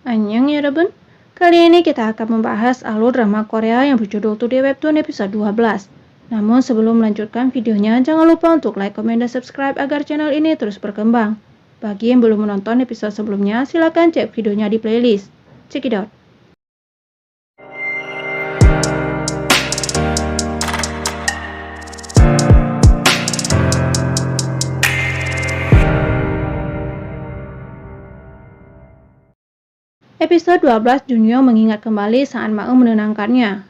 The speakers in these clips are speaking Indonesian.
Annyeong 여러분, kali ini kita akan membahas alur drama Korea yang berjudul Today Webtoon episode 12. Namun sebelum melanjutkan videonya, jangan lupa untuk like, komen, dan subscribe agar channel ini terus berkembang. Bagi yang belum menonton episode sebelumnya, silakan cek videonya di playlist. Check it out. Episode 12, Junyoung mengingat kembali saat Maem menenangkannya.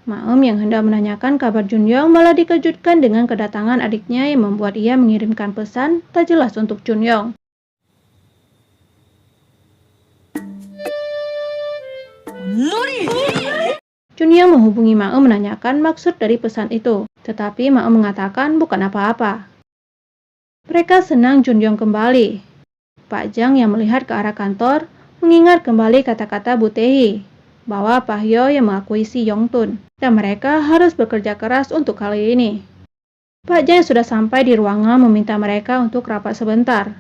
Maem yang hendak menanyakan kabar Junyoung malah dikejutkan dengan kedatangan adiknya yang membuat ia mengirimkan pesan tak jelas untuk Junyoung. Junyoung menghubungi Maem menanyakan maksud dari pesan itu, tetapi Maem mengatakan bukan apa-apa. Mereka senang Junyoung kembali. Pak Jang yang melihat ke arah kantor mengingat kembali kata-kata Bu Tae-hee bahwa Pak Hyo yang mengakui si Yongtun dan mereka harus bekerja keras untuk kali ini. Pak Jang sudah sampai di ruangan meminta mereka untuk rapat sebentar.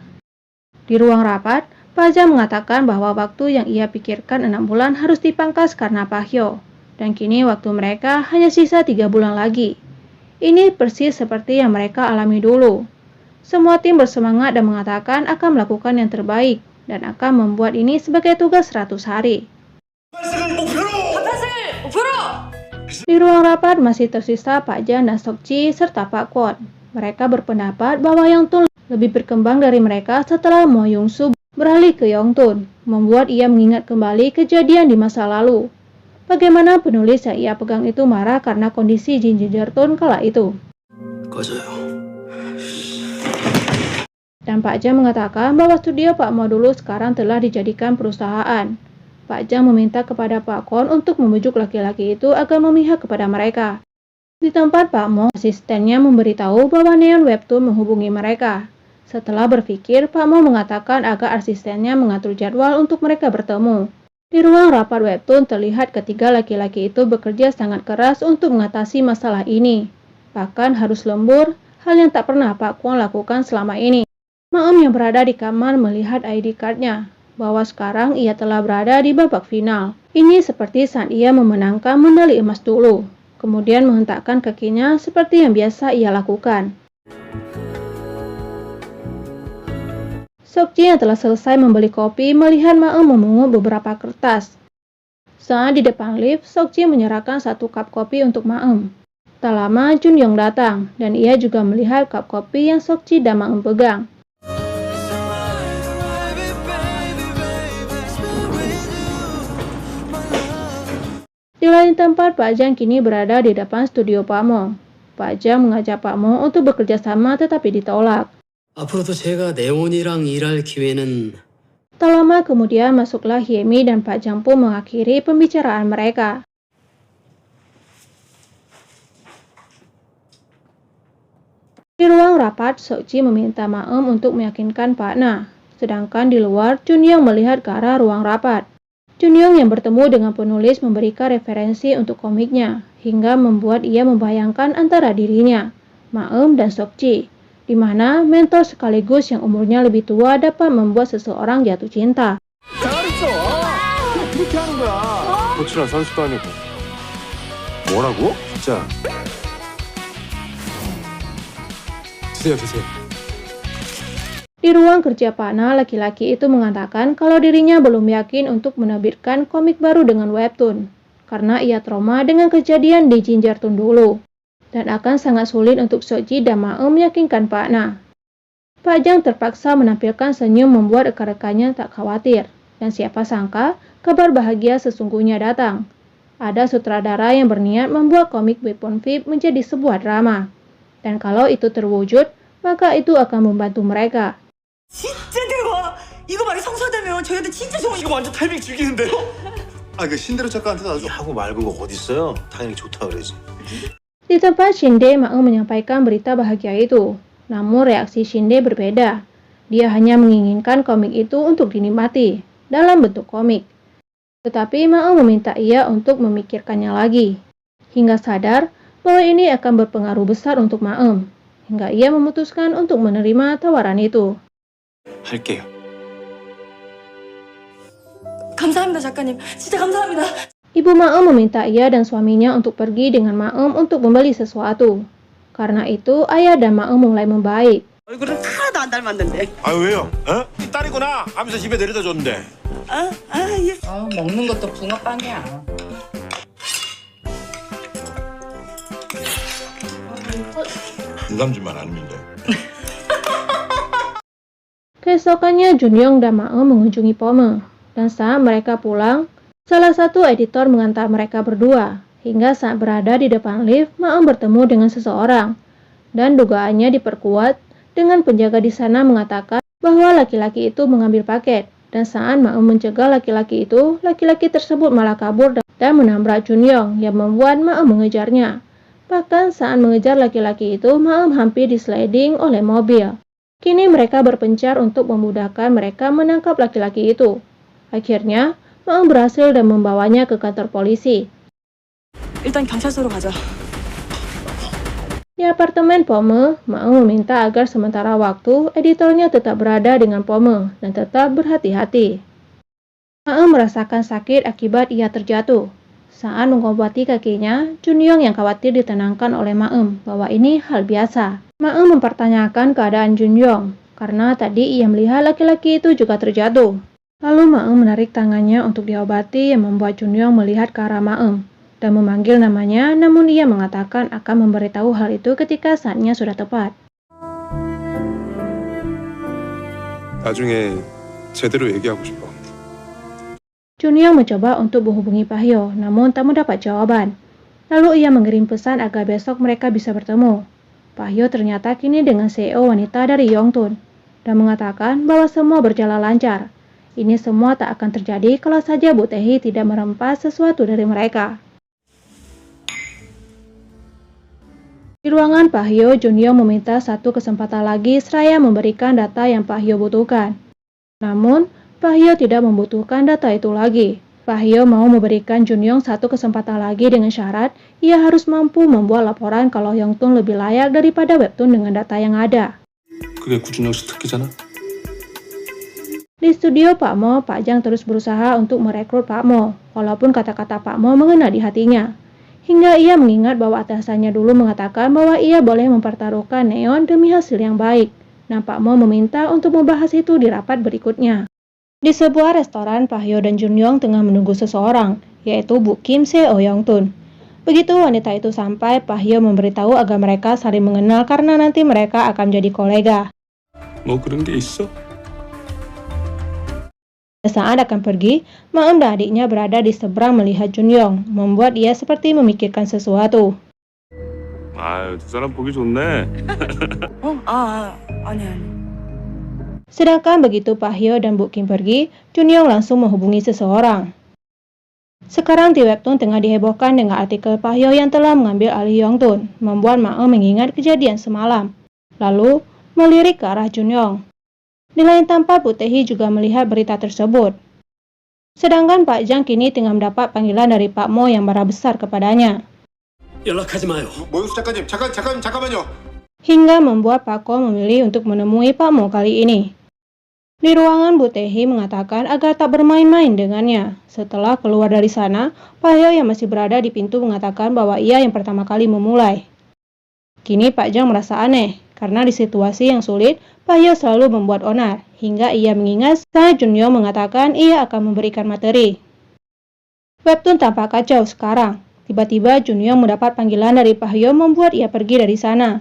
Di ruang rapat, Pak Jang mengatakan bahwa waktu yang ia pikirkan 6 bulan harus dipangkas karena Pak Hyo, dan kini waktu mereka hanya sisa 3 bulan lagi. Ini persis seperti yang mereka alami dulu. Semua tim bersemangat dan mengatakan akan melakukan yang terbaik dan akan membuat ini sebagai tugas 100 hari. Di ruang rapat masih tersisa Pak Jang dan Sok Ji serta Pak Kwon. Mereka berpendapat bahwa Yongtun lebih berkembang dari mereka setelah Mo Young Soo beralih ke Yongtun, membuat ia mengingat kembali kejadian di masa lalu. Bagaimana penulis yang ia pegang itu marah karena kondisi Jin Jinjertun kala itu. Dan Pak Jang mengatakan bahwa studio Pak Mo dulu sekarang telah dijadikan perusahaan. Pak Jang meminta kepada Pak Kwon untuk membujuk laki-laki itu agar memihak kepada mereka. Di tempat Pak Mo, asistennya memberitahu bahwa Neon Webtoon menghubungi mereka. Setelah berpikir, Pak Mo mengatakan agar asistennya mengatur jadwal untuk mereka bertemu. Di ruang rapat Webtoon terlihat ketiga laki-laki itu bekerja sangat keras untuk mengatasi masalah ini. Bahkan harus lembur, hal yang tak pernah Pak Kwon lakukan selama ini. Maem yang berada di kamar melihat ID card-nya, bahwa sekarang ia telah berada di babak final. Ini seperti saat ia memenangkan medali emas dulu, kemudian menghentakkan kakinya seperti yang biasa ia lakukan. Sok Ji yang telah selesai membeli kopi melihat Maem memungut beberapa kertas. Saat di depan lift, Sok Ji menyerahkan 1 cup kopi untuk Maem. Tak lama Junyoung datang, dan ia juga melihat cup kopi yang Sok Ji dan Maem pegang. Di lain tempat, Pak Jang kini berada di depan studio Pak Mo. Pak Jang mengajak Pak Mo untuk bekerja sama tetapi ditolak. 앞으로도 제가 네온이랑 일할 기회는. Tak lama kemudian masuklah Hyemi dan Pak Jang pun mengakhiri pembicaraan mereka. Di ruang rapat, Sok Ji meminta Maem untuk meyakinkan Pak Na. Sedangkan di luar, Junyoung melihat ke arah ruang rapat. Junyoung yang bertemu dengan penulis memberikan referensi untuk komiknya, hingga membuat ia membayangkan antara dirinya, Maem dan Sok Ji, di mana mentor sekaligus yang umurnya lebih tua dapat membuat seseorang jatuh cinta. 잘했어. 그렇게 하는 거야. 코치랑 선수도 아니고. 뭐라고? 진짜. 드세요. Di ruang kerja Pak Na, laki-laki itu mengatakan kalau dirinya belum yakin untuk menerbitkan komik baru dengan webtoon, karena ia trauma dengan kejadian di Jinjertun dulu, dan akan sangat sulit untuk Sok Ji dan Maem meyakinkan Pak Na. Pak Jang terpaksa menampilkan senyum membuat rekan-rekannya tak khawatir, dan siapa sangka kabar bahagia sesungguhnya datang. Ada sutradara yang berniat membuat komik Weapon VIP menjadi sebuah drama, dan kalau itu terwujud, maka itu akan membantu mereka. 진짜 대박! 이거 말이 성사되면 저희한테 진짜 좋은. 이거 완전 타이밍 죽이는데요? 그 신대로 작가한테 나도 하고 말고가 어딨어요? 당연히 좋다 그러지. Di tempat Shinde, Maem menyampaikan berita bahagia itu. Namun reaksi Shinde berbeda. Dia hanya menginginkan komik itu untuk dinikmati, dalam bentuk komik. Tetapi Maem meminta ia untuk memikirkannya lagi. Hingga sadar bahwa ini akan berpengaruh besar untuk Maem. Hingga ia memutuskan untuk menerima tawaran itu. 할게요. 감사합니다, 작가님. 진짜 감사합니다. Ibu Maem meminta ia dan suaminya untuk pergi dengan Maem untuk membeli sesuatu. Karena itu, ayah dan Maem mulai membaik. 얼굴은 하나도 안 닮았는데. 아 왜요? 어? 이 딸이구나 하면서 집에 데려다 줬는데. 예. 먹는 것도 붕어빵이야. 인삼주만 아니면 돼. Keesokannya Junyoung dan Maem mengunjungi Pome. Dan saat mereka pulang, salah satu editor mengantar mereka berdua. Hingga saat berada di depan lift, Maem bertemu dengan seseorang. Dan dugaannya diperkuat dengan penjaga di sana mengatakan bahwa laki-laki itu mengambil paket. Dan saat Maem mencegah laki-laki itu, laki-laki tersebut malah kabur dan menabrak Junyoung yang membuat Maem mengejarnya. Bahkan saat mengejar laki-laki itu, Maem hampir disliding oleh mobil. Kini mereka berpencar untuk memudahkan mereka menangkap laki-laki itu. Akhirnya, Maem berhasil dan membawanya ke kantor polisi. 일단 경찰서로 가자. Di apartemen Pome, Maem meminta agar sementara waktu editornya tetap berada dengan Pome dan tetap berhati-hati. Maem merasakan sakit akibat ia terjatuh. Saat mengobati kakinya, Junyoung yang khawatir ditenangkan oleh Maem bahwa ini hal biasa. Maem mempertanyakan keadaan Junyoung karena tadi ia melihat laki-laki itu juga terjatuh. Lalu Maem menarik tangannya untuk diobati yang membuat Junyoung melihat ke arah Maem dan memanggil namanya, namun ia mengatakan akan memberitahu hal itu ketika saatnya sudah tepat. 나중에 제대로 얘기하고 싶어. Junyoung mencoba untuk menghubungi Pahyo, namun tak mendapat jawaban. Lalu ia mengirim pesan agar besok mereka bisa bertemu. Pahyo ternyata kini dengan CEO wanita dari Yongtun dan mengatakan bahwa semua berjalan lancar. Ini semua tak akan terjadi kalau saja Bu Tae-hee tidak merempas sesuatu dari mereka. Di ruangan Pahyo, Junyoung meminta satu kesempatan lagi seraya memberikan data yang Pahyo butuhkan. Namun, Pahyo tidak membutuhkan data itu lagi. Pahyo mau memberikan Junyoung satu kesempatan lagi dengan syarat ia harus mampu membuat laporan kalau Yongtun lebih layak daripada webtoon dengan data yang ada. 그게 구준영 씨 특기잖아. Di studio Pak Mo, Pak Jang terus berusaha untuk merekrut Pak Mo, walaupun kata-kata Pak Mo mengena di hatinya. Hingga ia mengingat bahwa atasannya dulu mengatakan bahwa ia boleh mempertaruhkan Neon demi hasil yang baik. Nah, Pak Mo meminta untuk membahas itu di rapat berikutnya. Di sebuah restoran, Pahyo dan Junyoung tengah menunggu seseorang, yaitu Bu Kim Seo Yongtun. Begitu wanita itu sampai, Pahyo memberitahu agar mereka saling mengenal karena nanti mereka akan jadi kolega. 뭐 그런 게 있어? Saat akan pergi, Maem dan adiknya berada di seberang melihat Junyoung, membuat ia seperti memikirkan sesuatu. 아유, 두 사람 보기 좋네. 아니. Sedangkan begitu Pahyo dan Bu Kim pergi, Junyoung langsung menghubungi seseorang. Sekarang di webtoon tengah dihebohkan dengan artikel Pahyo yang telah mengambil alih Yongtun, membuat Maem mengingat kejadian semalam. Lalu, melirik ke arah Junyoung. Di lain tempat, Bu Tae-hee juga melihat berita tersebut. Sedangkan Pak Jang kini tengah mendapat panggilan dari Pak Mo yang marah besar kepadanya. 연락하지 마요. 모윤수 작가님, 잠깐만요. Hingga membuat Pak Ko memilih untuk menemui Pak Mo kali ini. Di ruangan, Bu Tae-hee mengatakan agar tak bermain-main dengannya. Setelah keluar dari sana, Pahyo yang masih berada di pintu mengatakan bahwa ia yang pertama kali memulai. Kini Pak Jang merasa aneh, karena di situasi yang sulit, Pahyo selalu membuat onar, hingga ia mengingat saat Junyoung mengatakan ia akan memberikan materi. Webtoon tampak kacau sekarang. Tiba-tiba Junyoung mendapat panggilan dari Pahyo membuat ia pergi dari sana.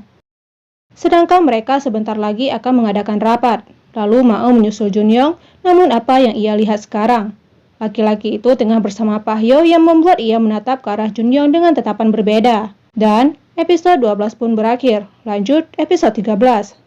Sedangkan mereka sebentar lagi akan mengadakan rapat. Lalu Maem menyusul Junyoung, namun apa yang ia lihat sekarang? Laki-laki itu tengah bersama Pahyo yang membuat ia menatap ke arah Junyoung dengan tatapan berbeda. Dan episode 12 pun berakhir. Lanjut episode 13.